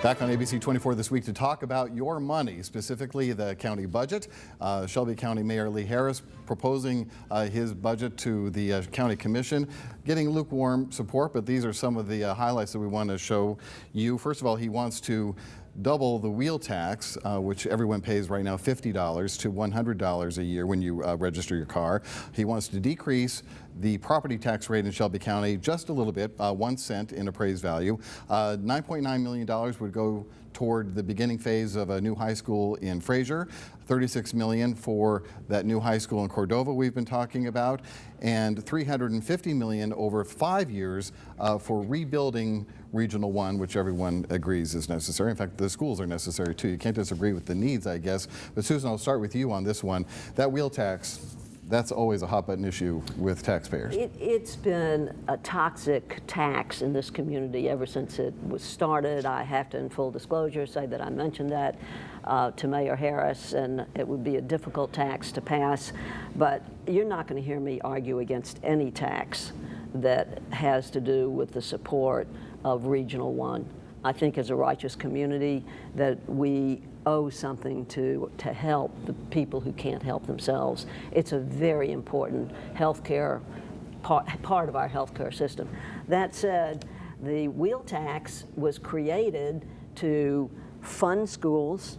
Back on ABC24 this week to talk about your money, specifically the county budget. Shelby County Mayor Lee Harris proposing his budget to the county commission, getting lukewarm support, but these are some of the highlights that we want to show you. First of all, he wants to double the wheel tax, which everyone pays right now $50 to $100 a year when you register your car. He wants to decrease the property tax rate in Shelby County just a little bit, 1 cent in appraised value. $9.9 million would go toward the beginning phase of a new high school in Fraser, $36 million for that new high school in Cordova we've been talking about, and $350 million over 5 years for rebuilding Regional 1, which everyone agrees is necessary. In fact, the schools are necessary too. You can't disagree with the needs, I guess. But Susan, I'll start with you on this one. That wheel tax, that's always a hot button issue with taxpayers. It's been a toxic tax in this community ever since it was started. I have to, in full disclosure, say that I mentioned that to Mayor Harris, and it would be a difficult tax to pass. But you're not going to hear me argue against any tax that has to do with the support of Regional 1. I think as a righteous community that we owe something to help the people who can't help themselves. It's a very important healthcare part of our healthcare system. That said, the wheel tax was created to fund schools,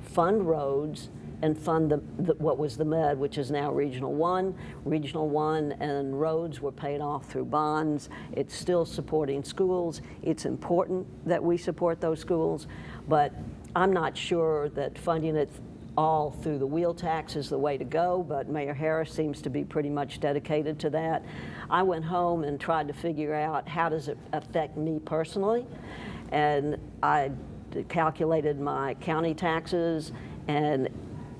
fund roads, and fund what was the MED, which is now Regional 1. Regional 1 and roads were paid off through bonds. It's still supporting schools. It's important that we support those schools, but I'm not sure that funding it all through the wheel tax is the way to go, but Mayor Harris seems to be pretty much dedicated to that. I went home and tried to figure out how does it affect me personally, and I calculated my county taxes, and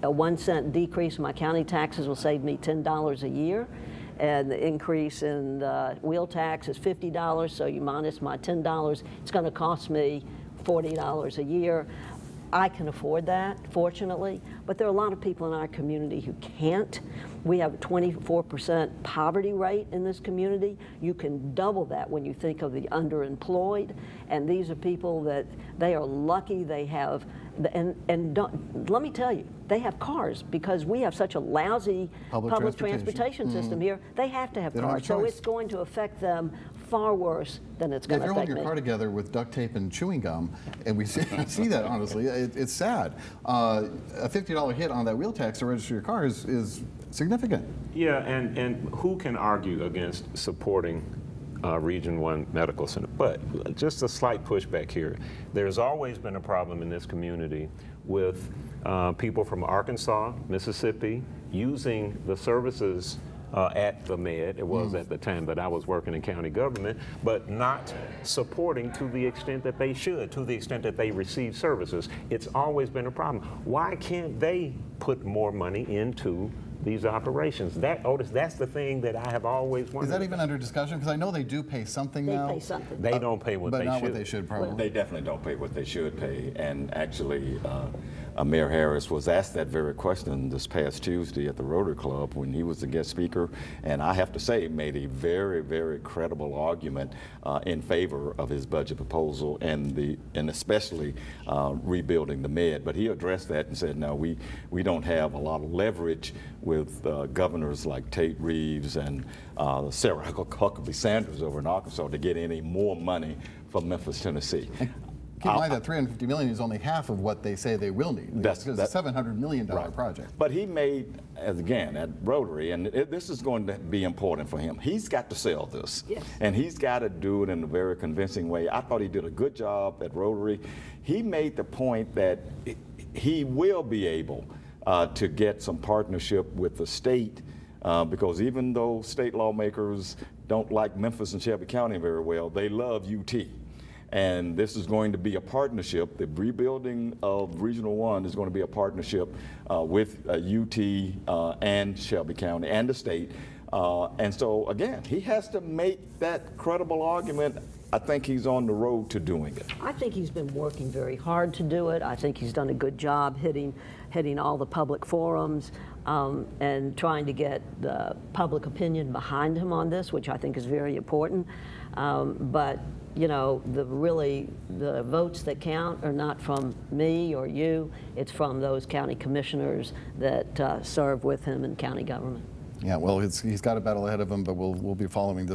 a 1 cent decrease in my county taxes will save me $10 a year, and the increase in the wheel tax is $50, so you minus my $10, it's going to cost me $40 a year. I can afford that, fortunately, but there are a lot of people in our community who can't. We have a 24% poverty rate in this community. You can double that when you think of the underemployed, and these are people that they are lucky they have, and let me tell you, they have cars because we have such a lousy public transportation system here. They have to have cars, so it's going to affect them far worse than it's going to affect me. If you're holding your car together with duct tape and chewing gum, and we see that, honestly, it's sad. A $50 hit on that wheel tax to register your car is significant. Yeah, and who can argue against supporting Region 1 Medical Center? But just a slight pushback here. There's always been a problem in this community with people from Arkansas, Mississippi, using the services at the MED, it was at the time that I was working in county government, but not supporting to the extent that they should, to the extent that they receive services. It's always been a problem. Why can't they put more money into these operations? Otis, that's the thing that I have always wondered. Is that even under discussion? Because I know they do pay something now. They pay something. They don't pay what they should. But not what they should, probably. They definitely don't pay what they should pay. And actually, Mayor Harris was asked that very question this past Tuesday at the Rotary Club when he was the guest speaker, and I have to say made a very, very credible argument in favor of his budget proposal and especially rebuilding the MED. But he addressed that and said, no, we don't have a lot of leverage with governors like Tate Reeves and Sarah Huckabee Sanders over in Arkansas to get any more money from Memphis, Tennessee. Keep in mind that $350 million is only half of what they say they will need. That's a $700 million project. But he made, again, at Rotary, and this is going to be important for him, he's got to sell this. Yes. And he's got to do it in a very convincing way. I thought he did a good job at Rotary. He made the point that he will be able to get some partnership with the state because even though state lawmakers don't like Memphis and Shelby County very well, they love UT. And this is going to be a partnership. The rebuilding of Regional 1 is going to be a partnership with UT and Shelby County and the state. And so, again, he has to make that credible argument. I think he's on the road to doing it. I think he's been working very hard to do it. I think he's done a good job hitting all the public forums and trying to get the public opinion behind him on this, which I think is very important. But you know, the votes that count are not from me or you. It's from those county commissioners that serve with him in county government. Yeah, well, he's got a battle ahead of him, but we'll be following this